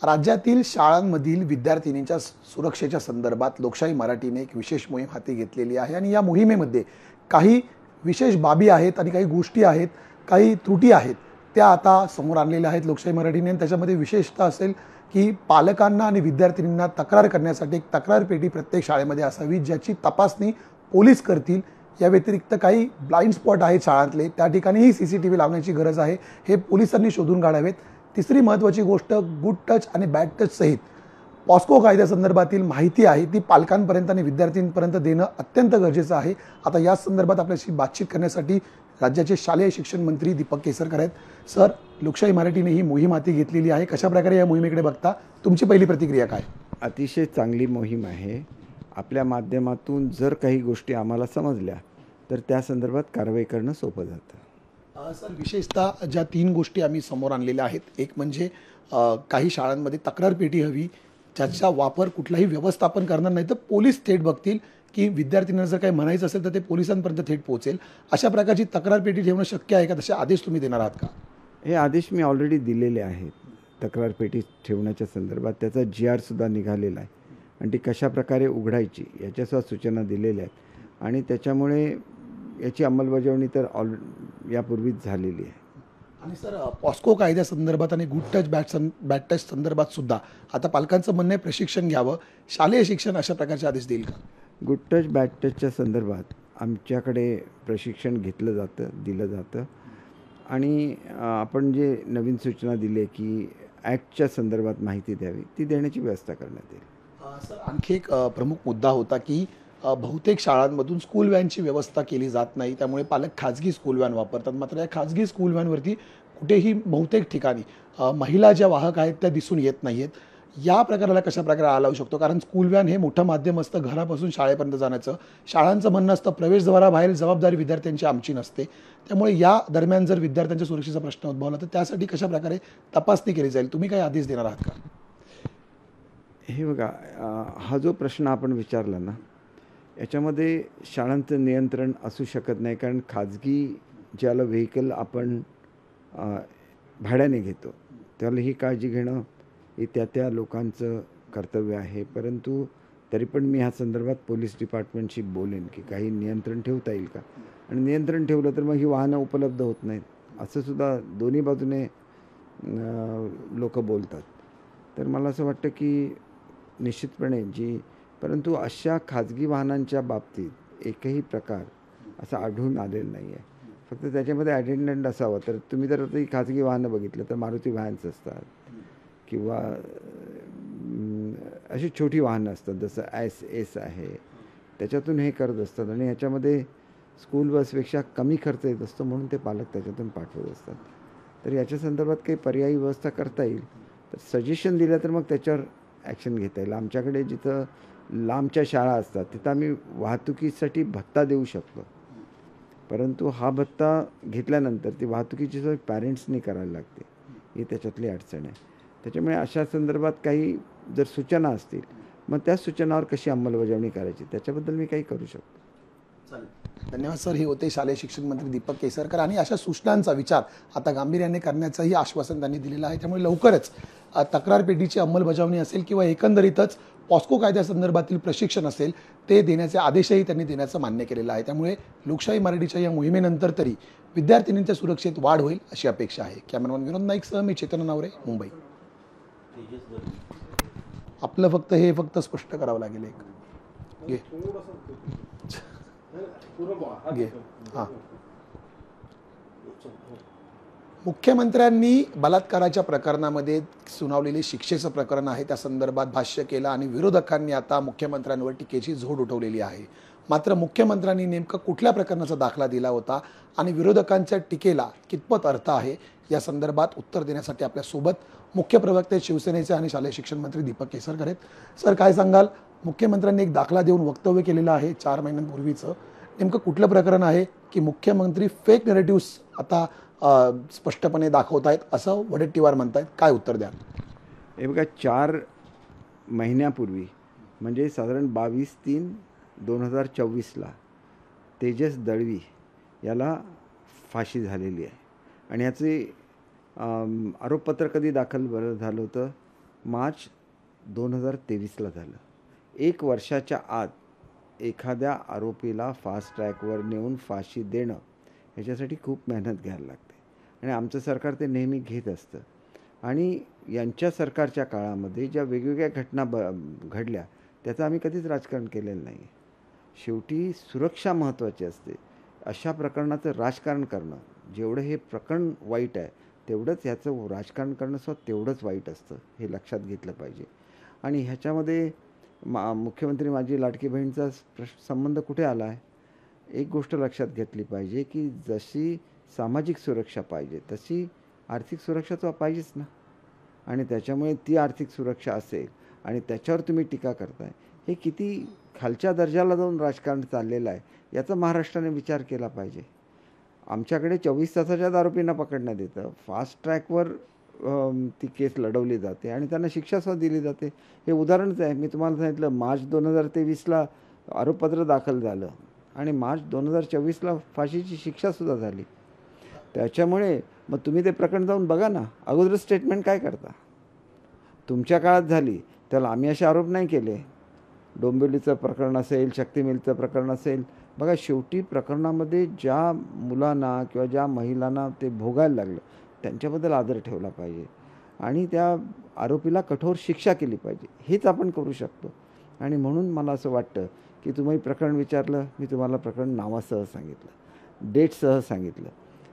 राज्यातील शाळांमधील विद्यार्थिनींच्या सुरक्षेच्या संदर्भात लोकशाही मराठीने एक विशेष मोहीम हाती घेतलेली आहे आणि या मोहिमेमध्ये काही विशेष बाबी आहेत आणि काही गोष्टी आहेत, काही त्रुटी आहेत, त्या आता समोर आणलेल्या आहेत लोकशाही मराठीने. आणि त्याच्यामध्ये विशेषतः असेल की पालकांना आणि विद्यार्थिनींना तक्रार करण्यासाठी एक तक्रार पेटी प्रत्येक शाळेमध्ये असावी, ज्याची तपासणी पोलीस करतील. या व्यतिरिक्त काही ब्लाइंड स्पॉट आहेत शाळांतले, त्या ठिकाणीही CCTV लावण्याची गरज आहे, हे पोलिसांनी शोधून काढावेत. तिसरी महत्त्वाची गोष्ट, गुड टच आणि बॅड टच सहित पॉस्को कायद्यासंदर्भातील माहिती आहे ती पालकांपर्यंत आणि विद्यार्थ्यांपर्यंत देणं अत्यंत गरजेचं आहे. आता या संदर्भात आपल्याशी बातचीत करण्यासाठी राज्याचे शालेय शिक्षण मंत्री दीपक केसरकर आहेत. सर, लोकशाही मराठीने ही मोहीम हाती घेतलेली आहे, कशा प्रकारे या मोहिमेकडे बघता, तुमची पहिली प्रतिक्रिया काय? अतिशय चांगली मोहीम आहे. आपल्या माध्यमातून जर काही गोष्टी आम्हाला समजल्या तर त्या संदर्भात कारवाई करणं सोपं जातं. सर, विशेषतः ज्या 3 गोष्टी आम्ही समोर आणलेल्या आहेत, एक म्हणजे काही शाळांमध्ये तक्रार पेटी हवी, ज्याचा वापर कुठलाही व्यवस्थापन करणार नाही तर पोलीस थेट बघतील की विद्यार्थ्यांना जर काही म्हणायचं असेल तर ते पोलिसांपर्यंत थेट पोहोचेल. अशा प्रकारची तक्रार पेटी ठेवणं शक्य आहे का? तसे आदेश तुम्ही देणार आहात का? हे आदेश मी ऑलरेडी दिलेले आहेत. तक्रार पेटी ठेवण्याच्या संदर्भात त्याचा GR सुद्धा निघालेला आहे आणि ती कशा प्रकारे उघडायची याच्यासुद्धा सूचना दिलेल्या आहेत आणि त्याच्यामुळे याची अंमलबजावणी तर यापूर्वीच झालेली आहे. आणि सर, पॉस्को कायद्यासंदर्भात आणि गुड टच बॅड टच संदर्भात सुद्धा आता पालकांचं म्हणणं आहे प्रशिक्षण घ्यावं, शालेय शिक्षण अशा प्रकारचे आदेश देईल का? गुड टच बॅड टचच्या संदर्भात आमच्याकडे प्रशिक्षण घेतलं जातं, दिलं जातं आणि आपण जे नवीन सूचना दिली की ॲक्टच्या संदर्भात माहिती द्यावी, ती देण्याची व्यवस्था करण्यात येईल. सर, आणखी एक प्रमुख मुद्दा होता की बहुतेक शाळांमधून स्कूल व्हॅनची व्यवस्था केली जात नाही, त्यामुळे पालक खाजगी स्कूल व्हॅन वापरतात. मात्र या खाजगी स्कूल व्हॅनवरती कुठेही बहुतेक ठिकाणी महिला ज्या वाहक आहेत त्या दिसून येत नाही आहेत. या प्रकाराला कशा प्रकारे आळा लावू शकतो? कारण स्कूल व्हॅन हे मोठं माध्यम असतं घरापासून शाळेपर्यंत जाण्याचं. शाळांचं म्हणणं असतं प्रवेशद्वाराबाहेर जबाबदारी विद्यार्थ्यांची आमची नसते. त्यामुळे या दरम्यान जर विद्यार्थ्यांच्या सुरक्षेचा प्रश्न उद्भवला तर त्यासाठी कशा प्रकारे तपासणी केली जाईल? तुम्ही काही आदेश देणार आहात का? हे बघा, हा जो प्रश्न आपण विचारला ना, याच्यामध्ये शाळांचं नियंत्रण असू शकत नाही, कारण खाजगी ज्याला व्हेकल आपण भाड्याने घेतो त्याला ही काळजी घेणं हे त्या लोकांचं कर्तव्य आहे. परंतु तरी पण मी ह्या संदर्भात पोलीस डिपार्टमेंटशी बोलेन की काही नियंत्रण ठेवता येईल का, आणि नियंत्रण ठेवलं तर मग ही वाहनं उपलब्ध होत नाहीत असं सुद्धा दोन्ही बाजूने लोक बोलतात. तर मला असं वाटतं की निश्चितपणे परंतु अशा खाजगी वाहनांच्या बाबतीत एकही प्रकार असा आढळून आलेला नाही आहे. फक्त त्याच्यामध्ये अटेंडंट असावं. तर तुम्ही जर आता ही खाजगी वाहनं बघितलं तर मारुती व्हॅन्स असतात किंवा अशी छोटी वाहनं असतात, जसं S आहे, त्याच्यातून हे करत असतात आणि ह्याच्यामध्ये स्कूल बसपेक्षा कमी खर्च येत असतो, म्हणून ते पालक त्याच्यातून पाठवत असतात. तर याच्या संदर्भात काही पर्यायी व्यवस्था करता येईल तर सजेशन दिलं तर मग त्याच्यावर ॲक्शन घेता येईल. आमच्याकडे जिथं लांबच्या शाळा असतात तिथं आम्ही वाहतुकीसाठी भत्ता देऊ शकतो, परंतु हा भत्ता घेतल्यानंतर ती वाहतुकीची सोय पॅरेंट्सनी करायला लागते, ही त्याच्यातली अडचण आहे. त्याच्यामुळे अशा संदर्भात काही जर सूचना असतील मग त्या सूचनावर कशी अंमलबजावणी करायची त्याच्याबद्दल मी काही करू शकतो. चालेल, धन्यवाद सर. हे होते शालेय शिक्षण मंत्री दीपक केसरकर. आणि अशा सूचनांचा विचार आता गांभीर्याने करण्याचंही आश्वासन त्यांनी दिलेलं आहे. त्यामुळे लवकरच तक्रार पेटीची अंमलबजावणी असेल किंवा एकंदरीतच पॉस्को कायद्यासंदर्भातील प्रशिक्षण असेल ते देण्याचे आदेशही त्यांनी देण्याचं मान्य केलेलं आहे. त्यामुळे लोकशाही मराठीच्या या मोहिमेनंतर तरी विद्यार्थिनींच्या सुरक्षेत वाढ होईल अशी अपेक्षा आहे. कॅमेरामॅन विनोद नाईकसह मी चेतन नावरे, मुंबई. आपलं फक्त स्पष्ट करावं लागेल. एक घे. हां, मुख्यमंत्र्यांनी बलात्काराच्या प्रकरणामध्ये सुनावलेले शिक्षेचं प्रकरण आहे त्या संदर्भात भाष्य केलं आणि विरोधकांनी आता मुख्यमंत्र्यांवर टीकेची झोड उठवलेली आहे. मात्र मुख्यमंत्र्यांनी नेमकं कुठल्या प्रकरणाचा दाखला दिला होता आणि विरोधकांच्या टीकेला कितपत अर्थ आहे या संदर्भात उत्तर देण्यासाठी आपल्यासोबत मुख्य प्रवक्ते शिवसेनेचे आणि शालेय शिक्षण मंत्री दीपक केसरकर आहेत. सर, काय सांगाल? मुख्यमंत्र्यांनी एक दाखला देऊन वक्तव्य केलेलं आहे 4 महिन्यांपूर्वीचं. नेमकं कुठलं प्रकरण आहे की मुख्यमंत्री फेक नरेटिव्स आता स्पष्टपणे दाखवत आहेत असं वडेट्टीवार म्हणतायत? काय उत्तर द्या? हे बघा, 4 महिन्यापूर्वी म्हणजे साधारण 22/3/2024ला तेजस दळवी याला फाशी झालेली आहे. आणि ह्याचे आरोपपत्र कधी दाखल झालं होतं? मार्च 2023ला झालं. 1 वर्षाच्या आत एखाद्या आरोपीला फास्ट ट्रॅकवर नेऊन फाशी देणं ह्याच्यासाठी खूप मेहनत घ्यायला लागते आणि आमचं सरकार ते नेहमी घेत असतं. आणि यांच्या सरकारच्या काळामध्ये ज्या वेगवेगळ्या घटना घडल्या त्याचं आम्ही कधीच राजकारण केलेलं नाही. शेवटी सुरक्षा महत्त्वाची असते. अशा प्रकरणाचं राजकारण करणं, जेवढं हे प्रकरण वाईट आहे तेवढंच ह्याचं राजकारण करणं सुद्धा तेवढंच वाईट असतं, हे लक्षात घेतलं पाहिजे. आणि ह्याच्यामध्ये मुख्यमंत्री माझी लाडकी बहीणचा संबंध कुठे आला आहे? एक गोष्ट लक्षात घेतली पाहिजे की जशी सामाजिक सुरक्षा पाहिजे तशी आर्थिक सुरक्षा तर पाहिजेच ना. आणि त्याच्यामुळे ती आर्थिक सुरक्षा असेल आणि त्याच्यावर तुम्ही टीका करताय, हे किती खालच्या दर्जाला जाऊन राजकारण चाललेलं आहे याचा महाराष्ट्राने विचार केला पाहिजे. आमच्याकडे 24 तासाच्या आत आरोपींना पकडण्यात येतं, फास्ट ट्रॅकवर ती केस लढवली जाते आणि त्यांना शिक्षासुद्धा दिली जाते. हे उदाहरणच आहे. मी तुम्हाला सांगितलं मार्च 2023ला आरोपपत्र दाखल झालं आणि मार्च 2024ला फाशीची शिक्षासुद्धा झाली. त्याच्यामुळे मग तुम्ही ते प्रकरण जाऊन बघा ना, अगोदर स्टेटमेंट काय करता. तुमच्या काळात झाली त्याला आम्ही असे आरोप नाही केले. डोंबिवलीचं प्रकरण असेल, शक्ती मिलचं प्रकरण असेल, बघा शेवटी प्रकरणामध्ये ज्या मुलांना किंवा ज्या महिलांना ते भोगायला लागलं त्यांच्याबद्दल आदर ठेवला पाहिजे आणि त्या आरोपीला कठोर शिक्षा केली पाहिजे. हेच आपण करू शकतो. आणि म्हणून मला असं वाटतं की तुम्ही प्रकरण विचारलं, मी तुम्हाला प्रकरण नावासह सांगितलं, डेटसह सांगितलं.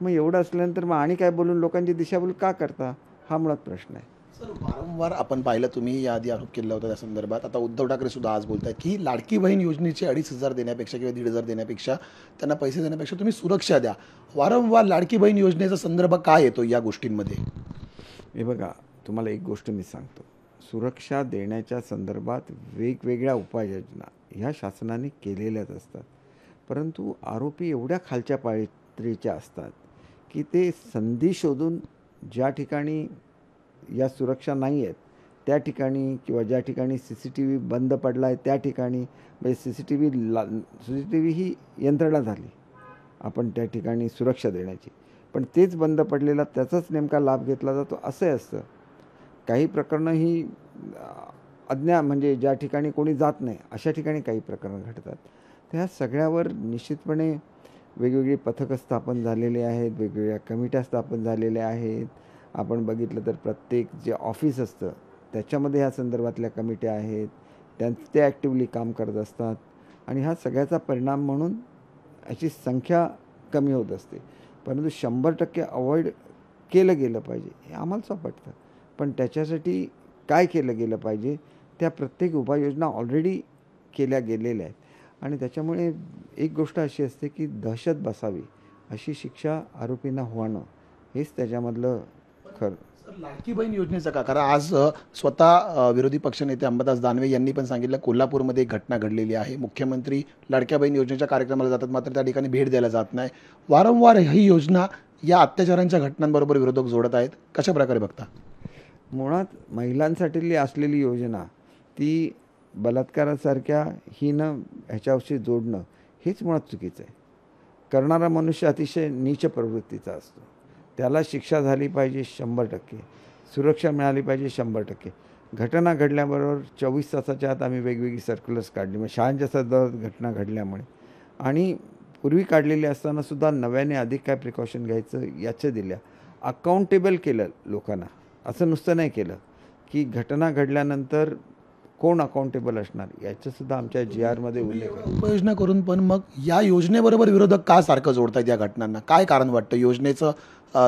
मग एवढं असल्यानंतर मग आणि काय बोलून लोकांची दिशाभूल का करता, हा मुळात प्रश्न आहे. सर, वारंवार आपण पाहिलं, तुम्ही याआधी आरोप केला होता त्या संदर्भात. आता उद्धव ठाकरे सुद्धा आज बोलत आहेत की लाडकी बहीण योजनेचे 2,500 देण्यापेक्षा किंवा 1,500 देण्यापेक्षा, त्यांना पैसे देण्यापेक्षा तुम्ही सुरक्षा द्या. वारंवार लाडकी बहीण योजनेचा संदर्भ काय येतो या गोष्टींमध्ये? हे बघा, तुम्हाला एक गोष्ट मी सांगतो. सुरक्षा देण्याच्या संदर्भात वेगवेगळ्या उपाययोजना ह्या शासनाने केलेल्याच असतात, परंतु आरोपी एवढ्या खालच्या पातळीचे असतात की ते संधी शोधून ज्या ठिकाणी या सुरक्षा नाही आहेत त्या ठिकाणी किंवा ज्या ठिकाणी CCTV बंद पडला आहे त्या ठिकाणी, म्हणजे CCTV ही यंत्रणा झाली आपण त्या ठिकाणी सुरक्षा देण्याची, पण तेच बंद पडलेला त्याचाच नेमका लाभ घेतला जातो असं असतं. काही प्रकरणं ही म्हणजे ज्या ठिकाणी कोणी जात नाही अशा ठिकाणी काही प्रकरणं घडतात. त्या सगळ्यावर निश्चितपणे वेगवेगळी पथकं स्थापन झालेली आहेत, वेगवेगळ्या कमिट्या स्थापन झालेल्या आहेत. आपण बघितलं तर प्रत्येक जे ऑफिस असतं त्याच्यामध्ये ह्या संदर्भातल्या कमिट्या आहेत, ते ॲक्टिवली काम करत असतात आणि हा सगळ्याचा परिणाम म्हणून याची संख्या कमी होत असते. परंतु 100% अवॉइड केलं गेलं पाहिजे हे आम्हाला पटतं, पण त्याच्यासाठी काय केलं गेलं पाहिजे त्या प्रत्येक उपाययोजना ऑलरेडी केल्या गेलेल्या आहेत. आणि त्याच्यामुळे एक गोष्ट अशी असते की दहशत बसावी अशी शिक्षा आरोपींना होणं हेच त्याच्यामधलं खरं. लाडकी बहीण योजनेचं का? कारण आज स्वतः विरोधी पक्षनेते अंबादास दानवे यांनी पण सांगितलं, कोल्हापूरमध्ये एक घटना घडलेली आहे. मुख्यमंत्री लाडक्या बहीण योजनेच्या कार्यक्रमाला जातात मात्र त्या ठिकाणी भेट द्यायला जात नाही. वारंवार ही योजना या अत्याचारांच्या घटनांबरोबर विरोधक जोडत आहेत. कशा प्रकारे बघता? मुळात महिलांसाठी असलेली योजना ती बलात्कारासारख्या ह्याच्याशी जोडणं हेच मुळात चुकीचं आहे. करणारा मनुष्य अतिशय नीच प्रवृत्तीचा असतो, त्याला शिक्षा झाली पाहिजे 100%, सुरक्षा मिळाली पाहिजे 100%. घटना घडल्याबरोबर 24 तासाच्या आत आम्ही वेगवेगळी सर्क्युलर्स काढली, म्हणजे शाळांच्या संदर्भात घटना घडल्यामुळे आणि पूर्वी काढलेली असतानासुद्धा नव्याने अधिक काय प्रिकॉशन घ्यायचं याचं दिल्या. अकाउंटेबल केलं लोकांना, असं नुसतं नाही केलं की घटना घडल्यानंतर कोण अकाउंटेबल असणार याचंसुद्धा आमच्या GRमध्ये उल्लेख आहे. उपाययोजना करून पण मग या योजनेबरोबर विरोधक का सारखं जोडतायत या घटनांना? काय कारण वाटतं? योजनेचं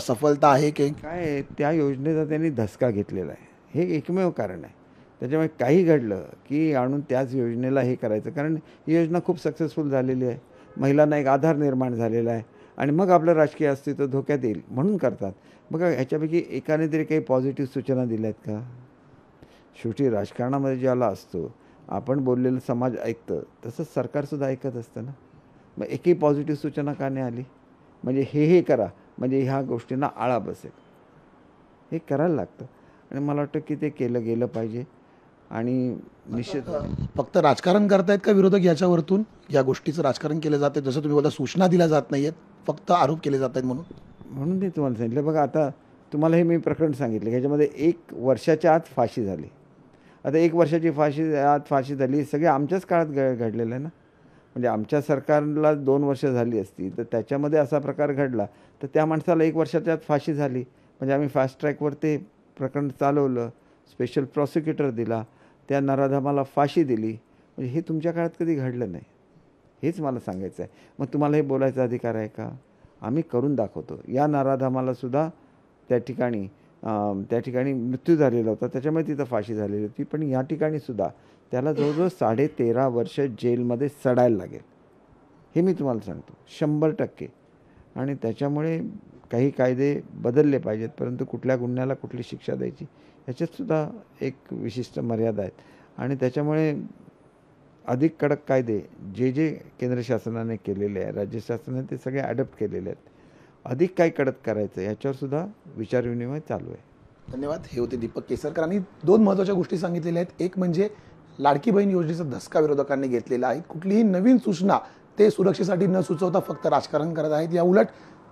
सफलता आहे की काय? त्या योजनेचा त्यांनी धसका घेतलेला आहे, हे एकमेव कारण आहे. त्याच्यामुळे काही घडलं की आणून त्याच योजनेला हे करायचं, कारण ही योजना खूप सक्सेसफुल झालेली आहे, महिलांना एक आधार निर्माण झालेला आहे आणि मग आपलं राजकीय अस्तित्व धोक्यात येईल म्हणून करतात. बघा, ह्याच्यापैकी एकाने तरी काही पॉझिटिव्ह सूचना दिल्या आहेत का? शेवटी राजकारणामध्ये ज्याला असतो, आपण बोललेलं समाज ऐकतं तसंच सरकारसुद्धा ऐकत असतं ना. मग एकही पॉझिटिव्ह सूचना का नाही आली? म्हणजे हे करा म्हणजे ह्या गोष्टींना आळा बसेल, हे करायला लागतं आणि मला वाटतं की ते केलं गेलं पाहिजे. आणि निश्चित फक्त राजकारण करतायत का विरोधक याच्यावरतून? या गोष्टीचं राजकारण केलं जातं, जसं तुम्ही बोलता सूचना दिल्या जात नाही आहेत, फक्त आरोप केले जात आहेत म्हणून ते तुम्हाला सांगितलं. बघा, आता तुम्हाला हे मी प्रकरण सांगितलं, ह्याच्यामध्ये 1 वर्षाच्या आत फाशी झाली. आता 1 वर्षाची आत फाशी झाली, हे सगळे आमच्याच काळात घडलेलं आहे ना. म्हणजे आमच्या सरकारला 2 वर्ष झाली असती, तर त्याच्यामध्ये असा प्रकार घडला, तर त्या माणसाला 1 वर्षाच्या आत फाशी झाली. म्हणजे आम्ही फास्ट ट्रॅकवर ते प्रकरण चालवलं, स्पेशल प्रॉसिक्युटर दिला, त्या नराधमाला फाशी दिली. म्हणजे हे तुमच्या काळात कधी घडलं नाही. हेच मला सांगायचं आहे. मग तुम्हाला हे बोलायचा अधिकार आहे का? आम्ही करून दाखवतो. या नराधमाला सुद्धा त्या ठिकाणी मृत्यू झालेला होता, त्याच्यामुळे तिथं फाशी झालेली होती. पण या ठिकाणी सुद्धा त्याला जवळजवळ 13.5 वर्ष जेलमध्ये सडायला लागेल, हे मी तुम्हाला सांगतो 100%. आणि त्याच्यामुळे काही कायदे बदलले पाहिजेत, परंतु कुठल्या गुन्ह्याला कुठली शिक्षा द्यायची ह्याच्यातसुद्धा एक विशिष्ट मर्यादा आहेत. आणि त्याच्यामुळे अधिक कडक कायदे जे केंद्र शासनाने केलेले आहे, राज्य शासनाने ते सगळे ॲडॉप्ट केलेले आहेत. अधिक काय कडक करायचं याच्यावर सुद्धा विचारविनिमय चालू आहे. धन्यवाद. हे होते दीपक केसरकरांनी 2 महत्त्वाच्या गोष्टी सांगितलेल्या आहेत. एक म्हणजे लाडकी बहीण योजनेचा धसका विरोधकांनी घेतलेला आहे. कुठलीही नवीन सूचना ते सुरक्षेसाठी न सुचवता फक्त राजकारण करत आहेत. या उलट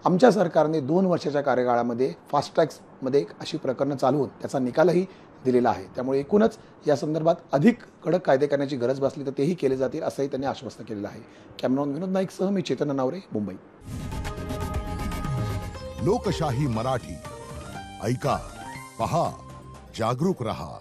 आमच्या सरकारने 2 वर्षाच्या कार्यकाळामध्ये फास्ट ट्रॅक्समध्ये अशी प्रकरणं चालवून त्याचा निकालही दिलेला आहे. त्यामुळे एकूणच या संदर्भात अधिक कडक कायदे करण्याची गरज भासली तर तेही केले जातील असंही त्यांनी आश्वस्त केलेलं आहे. कॅमेरामॅन विनोद नाईकसह मी चेतन नावरे, मुंबई. लोकशाही मराठी ऐका, पहा, जागरूक रहा.